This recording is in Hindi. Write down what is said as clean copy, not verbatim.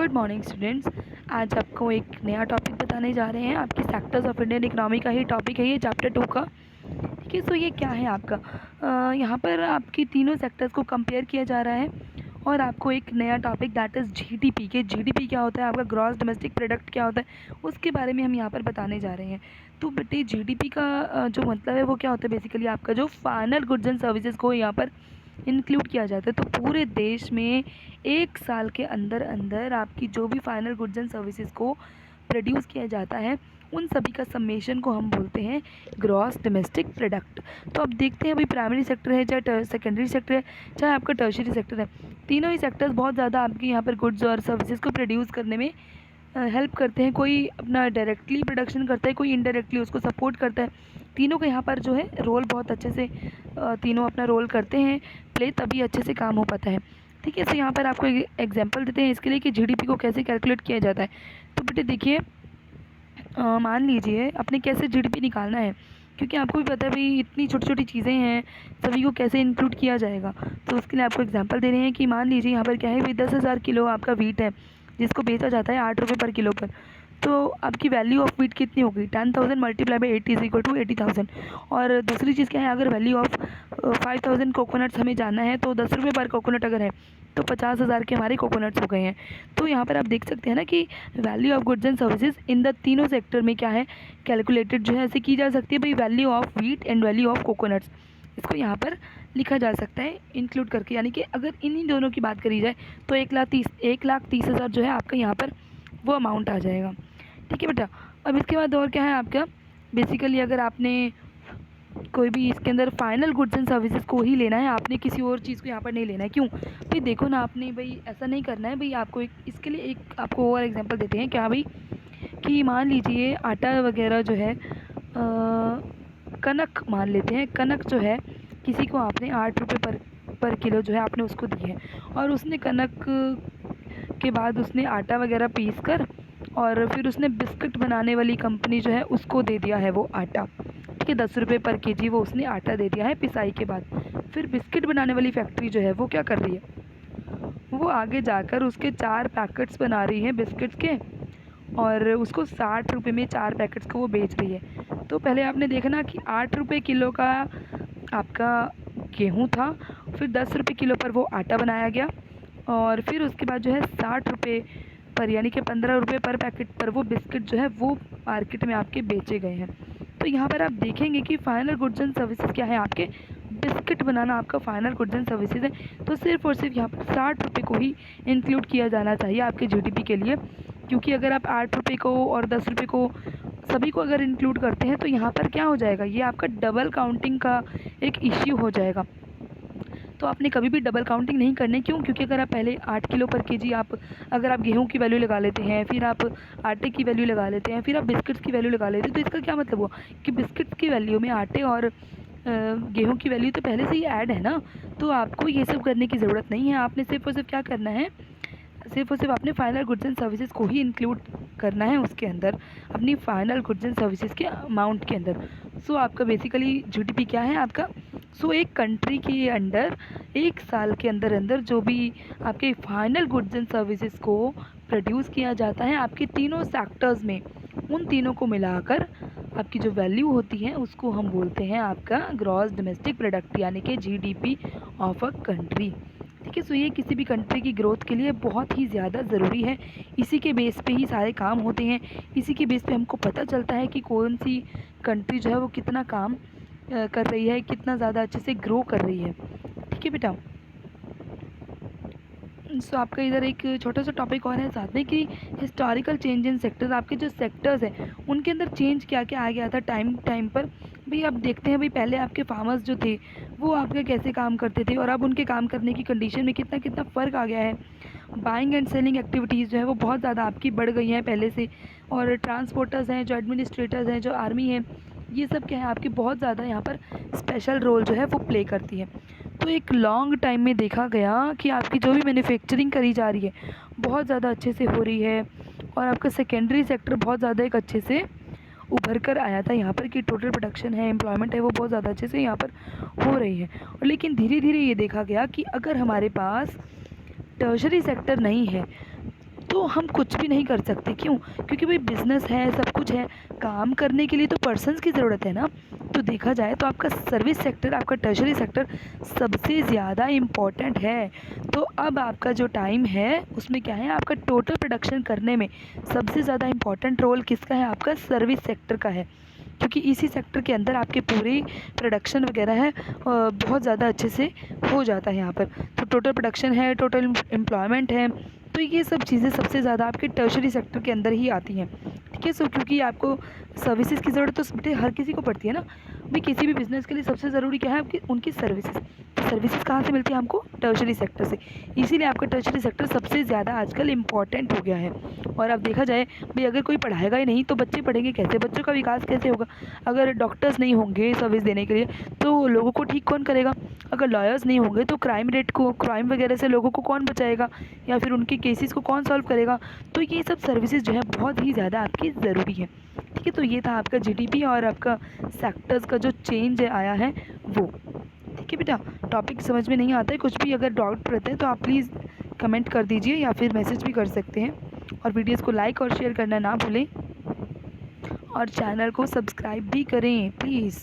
Good morning students. आज आपको एक नया टॉपिक बताने जा रहे हैं। आपकी सेक्टर्स ऑफ इंडियन इकोनॉमी का ही टॉपिक है ये, चैप्टर 2 का। ठीक है, सो ये क्या है आपका, यहाँ पर आपकी तीनों सेक्टर्स को कंपेयर किया जा रहा है और आपको एक नया टॉपिक दैट इज़ जीडीपी के जीडीपी क्या होता है, आपका ग्रॉस डोमेस्टिक प्रोडक्ट क्या होता है, उसके बारे में हम यहाँ पर बताने जा रहे हैं। तो बेटे जीडीपी का जो मतलब है वो क्या होता है, बेसिकली आपका जो फाइनल गुड्स एंड सर्विसेज को यहाँ पर इंक्लूड किया जाता है। तो पूरे देश में एक साल के अंदर अंदर आपकी जो भी फाइनल गुड्स एंड सर्विसेज को प्रोड्यूस किया जाता है उन सभी का समेशन को हम बोलते हैं ग्रॉस डोमेस्टिक प्रोडक्ट। तो अब देखते हैं, अभी प्राइमरी सेक्टर है चाहे सेकेंडरी सेक्टर है चाहे आपका टर्शियरी सेक्टर है, तीनों ही सेक्टर्स बहुत ज़्यादा आपके यहाँ पर गुड्स और सर्विसेज को प्रोड्यूस करने में हेल्प करते हैं। कोई अपना डायरेक्टली प्रोडक्शन करता है, कोई इनडायरेक्टली उसको सपोर्ट करता है। तीनों का यहाँ पर जो है रोल बहुत अच्छे से तीनों अपना रोल करते हैं प्ले, तभी अच्छे से काम हो पाता है। ठीक है, तो यहाँ पर आपको एक एग्जांपल देते हैं इसके लिए कि जीडीपी को कैसे कैलकुलेट किया जाता है। तो बेटे देखिए, मान लीजिए अपने कैसे जीडीपी निकालना है, क्योंकि आपको भी पता है भाई इतनी छोटी छोटी चीज़ें हैं, सभी को कैसे इंक्लूड किया जाएगा। तो उसके लिए आपको एग्जांपल दे रहे हैं कि मान लीजिए यहाँ पर क्या है भाई 10,000 किलो आपका वीट है जिसको बेचा जाता है 8 रुपये पर किलो पर। तो आपकी वैल्यू ऑफ वीट कितनी होगी, 10,000 multiply by 80 is equal to 80,000। और दूसरी चीज़ क्या है, अगर वैल्यू ऑफ 5,000 कोकोनट्स हमें जानना है तो 10 रुपये पर कोकोनट अगर है तो 50,000 के हमारे कोकोनट्स हो गए हैं। तो यहाँ पर आप देख सकते हैं ना कि value of goods and services in the तीनों सेक्टर में क्या है कैलकुलेटेड जो है ऐसे की जा सकती है भाई, value of wheat and value of coconuts, इसको यहाँ पर लिखा जा सकता है इंक्लूड करके। यानी कि अगर इन्हीं दोनों की बात करी जाए तो 1,30,000 जो है आपका यहाँ पर वो अमाउंट आ जाएगा। ठीक है बेटा, अब इसके बाद और क्या है आपका, बेसिकली अगर आपने कोई भी इसके अंदर फाइनल गुड्स एंड सर्विसेज को ही लेना है, आपने किसी और चीज़ को यहाँ पर नहीं लेना है। क्यों भाई, देखो ना आपने भाई ऐसा नहीं करना है भाई। आपको एक इसके लिए एक आपको और एग्जांपल देते हैं क्या भाई, कि मान लीजिए आटा वगैरह जो है कनक मान लेते हैं, कनक जो है किसी को आपने 8 रुपये पर किलो जो है आपने उसको दी है, और उसने कनक के बाद उसने आटा वगैरह पीस कर और फिर उसने बिस्किट बनाने वाली कंपनी जो है उसको दे दिया है वो आटा। ठीक है, 10 रुपये पर केजी वो उसने आटा दे दिया है पिसाई के बाद। फिर बिस्किट बनाने वाली फैक्ट्री जो है वो क्या कर रही है, वो आगे जाकर उसके 4 पैकेट्स बना रही है बिस्किट्स के और उसको 60 रुपये में 4 पैकेट्स को वो बेच रही है। तो पहले आपने देखना कि 8 रुपये किलो का आपका गेहूँ था, फिर 10 रुपये किलो पर वो आटा बनाया गया और फिर उसके बाद जो है 60 रुपये पर यानी कि 15 रुपये पर पैकेट पर वो बिस्किट जो है वो मार्केट में आपके बेचे गए हैं। तो यहाँ पर आप देखेंगे कि फाइनल गुड्स एंड सर्विसेज क्या है, आपके बिस्किट बनाना आपका फाइनल गुड्स एंड सर्विसेज है। तो सिर्फ और सिर्फ यहाँ पर 60 रुपये को ही इंक्लूड किया जाना चाहिए आपके जीडीपी के लिए, क्योंकि अगर आप 8 रुपये को और 10 रुपये को सभी को अगर इंक्लूड करते हैं तो यहाँ पर क्या हो जाएगा, ये आपका डबल काउंटिंग का एक इश्यू हो जाएगा। तो आपने कभी भी डबल काउंटिंग नहीं करनी। क्यों, क्योंकि अगर आप पहले 8 किलो पर केजी अगर आप गेहूं की वैल्यू लगा लेते हैं, फिर आप आटे की वैल्यू लगा लेते हैं, फिर आप बिस्किट्स की वैल्यू लगा लेते हैं, तो इसका क्या मतलब हुआ कि बिस्किट्स की वैल्यू में आटे और गेहूं की वैल्यू तो पहले से ही ऐड है ना। तो आपको ये सब करने की ज़रूरत नहीं है। आपने सिर्फ और सिर्फ क्या करना है, सिर्फ और सिर्फ आपने फाइनल गुड्स एंड सर्विसेज को ही इंक्लूड करना है उसके अंदर, अपनी फाइनल गुड्स एंड सर्विसेज के अमाउंट के अंदर। सो आपका बेसिकली जीडीपी क्या है आपका, सो एक कंट्री के अंडर एक साल के अंदर अंदर जो भी आपके फाइनल गुड्स एंड सर्विसेज को प्रोड्यूस किया जाता है आपके तीनों सेक्टर्स में, उन तीनों को मिलाकर आपकी जो वैल्यू होती है उसको हम बोलते हैं आपका ग्रॉस डोमेस्टिक प्रोडक्ट यानी कि जीडीपी ऑफ अ कंट्री। ठीक है, सो ये किसी भी कंट्री की ग्रोथ के लिए बहुत ही ज़्यादा ज़रूरी है। इसी के बेस पे ही सारे काम होते हैं, इसी के बेस पे हमको पता चलता है कि कौन सी कंट्री जो है वो कितना काम कर रही है, कितना ज़्यादा अच्छे से ग्रो कर रही है। ठीक है बेटा, सो आपका इधर एक छोटा सा टॉपिक और है साथ में कि हिस्टोरिकल चेंज इन सेक्टर्स, आपके जो सेक्टर्स हैं उनके अंदर चेंज क्या क्या आ गया था टाइम टाइम पर। भाई आप देखते हैं भाई पहले आपके फार्मर्स जो थे वो आपके कैसे काम करते थे और अब उनके काम करने की कंडीशन में कितना कितना फ़र्क आ गया है। बाइंग एंड सेलिंग एक्टिविटीज़ जो है वो बहुत ज़्यादा आपकी बढ़ गई हैं पहले से, और ट्रांसपोर्टर्स हैं, जो एडमिनिस्ट्रेटर्स हैं, जो आर्मी है, ये सब क्या है आपकी बहुत ज़्यादा यहाँ पर स्पेशल रोल जो है वो प्ले करती है। तो एक लॉन्ग टाइम में देखा गया कि आपकी जो भी मैन्युफैक्चरिंग करी जा रही है बहुत ज़्यादा अच्छे से हो रही है और आपका सेकेंडरी सेक्टर बहुत ज़्यादा एक अच्छे से उभर कर आया था यहाँ पर कि टोटल प्रोडक्शन है, एम्प्लॉयमेंट है, वो बहुत ज़्यादा अच्छे से यहाँ पर हो रही है। और लेकिन धीरे धीरे ये देखा गया कि अगर हमारे पास टर्शरी सेक्टर नहीं है तो हम कुछ भी नहीं कर सकते। क्यों? क्योंकि भाई बिज़नेस है, सब कुछ है, काम करने के लिए तो पर्सन्स की ज़रूरत है ना। तो देखा जाए तो आपका सर्विस सेक्टर, आपका टर्शरी सेक्टर सबसे ज़्यादा इम्पॉर्टेंट है। तो अब आपका जो टाइम है उसमें क्या है, आपका टोटल प्रोडक्शन करने में सबसे ज़्यादा इम्पॉर्टेंट रोल किसका है? आपका सर्विस सेक्टर का है। क्योंकि इसी सेक्टर के अंदर आपके पूरे प्रोडक्शन वगैरह है बहुत ज़्यादा अच्छे से हो जाता है यहाँ पर। तो टोटल प्रोडक्शन है, टोटल एम्प्लॉयमेंट है, तो ये सब चीज़ें सबसे ज़्यादा आपके टर्शरी सेक्टर के अंदर ही आती हैं। ठीक है, सो क्योंकि आपको सर्विसेज की ज़रूरत तो बेटे हर किसी को पड़ती है ना। भाई किसी भी बिज़नेस के लिए सबसे ज़रूरी क्या है? आपकी उनकी सर्विसेज। तो सर्विसेज कहाँ से मिलती है हमको? टर्शरी सेक्टर से। इसीलिए आपका टर्शरी सेक्टर सबसे ज़्यादा आजकल इम्पॉर्टेंट हो गया है। और अब देखा जाए भाई अगर कोई पढ़ाएगा ही नहीं तो बच्चे पढ़ेंगे कैसे? बच्चों का विकास कैसे होगा? अगर डॉक्टर्स नहीं होंगे सर्विस देने के लिए तो लोगों को ठीक कौन करेगा? अगर लॉयर्स नहीं होंगे तो क्राइम वगैरह से लोगों को कौन बचाएगा, या फिर उनके केसेस को कौन सॉल्व करेगा? तो ये सब सर्विसेज जो है बहुत ही ज़्यादा आपकी ज़रूरी है। ठीक है, तो ये था आपका जीडीपी और आपका सेक्टर्स का जो चेंज आया है वो। ठीक है बेटा, टॉपिक समझ में नहीं आता है, कुछ भी अगर डाउट रहता है तो आप प्लीज़ कमेंट कर दीजिए या फिर मैसेज भी कर सकते हैं। और वीडियोज़ को लाइक और शेयर करना ना भूलें और चैनल को सब्सक्राइब भी करें प्लीज़।